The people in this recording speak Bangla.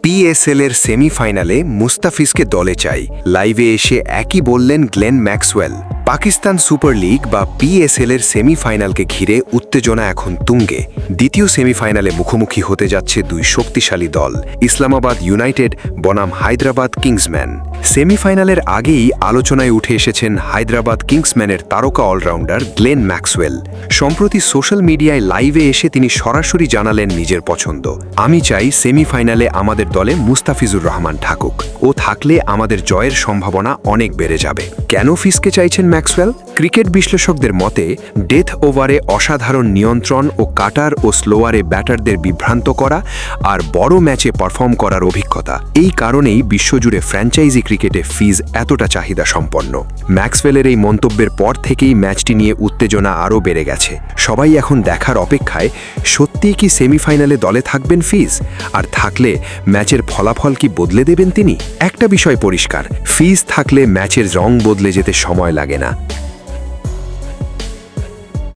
পিএসএল এর সেমিফাইনালে মুস্তাফিজকে দলে চাই, লাইভে এসে একই বললেন Glenn Maxwell. Pakistan super league বা পিএসএল এর সেমিফাইনালকে ঘিরে উত্তেজনা এখন তুঙ্গে। দ্বিতীয় সেমিফাইনালে মুখোমুখি হতে যাচ্ছে দুই শক্তিশালী দল, ইসলামাবাদ ইউনাইটেড বনাম হায়দ্রাবাদ কিংসম্যান। সেমিফাইনালের আগেই আলোচনায় উঠে এসেছেন হায়দ্রাবাদ কিংসম্যানের তারকা অলরাউন্ডার গ্লেন ম্যাক্সওয়েল। সম্প্রতি সোশ্যাল মিডিয়ায় লাইভে এসে তিনি সরাসরি জানালেন নিজের পছন্দ। আমি চাই সেমিফাইনালে আমাদের দলে মুস্তাফিজুর রহমান থাকুক। ও থাকলে আমাদের জয়ের সম্ভাবনা অনেক বেড়ে যাবে। কেন ফিজকে চাইছেন ম্যাক্সওয়েল? ক্রিকেট বিশ্লেষকদের মতে ডেথ ওভারে অসাধারণ নিয়ন্ত্রণ ও কাটার ও স্লোয়ারে ব্যাটারদের বিভ্রান্ত করা আর বড় ম্যাচে পারফর্ম করার অভিজ্ঞতা, এই কারণেই বিশ্বজুড়ে ফ্র্যাঞ্চাইজি ক্রিকেটে ফিজ এতটা চাহিদা সম্পন্ন। ম্যাক্সওয়েলের এই মন্তব্যের পর থেকেই ম্যাচটি নিয়ে উত্তেজনা আরও বেড়ে গেছে। সবাই এখন দেখার অপেক্ষায় সত্যিই কি সেমিফাইনালে দলে থাকবেন ফিজ, আর থাকলে ম্যাচের ফলাফল কি বদলে দেবেন তিনি? একটা বিষয় পরিষ্কার, ফিজ থাকলে ম্যাচের রং বদলে যেতে সময় লাগে না।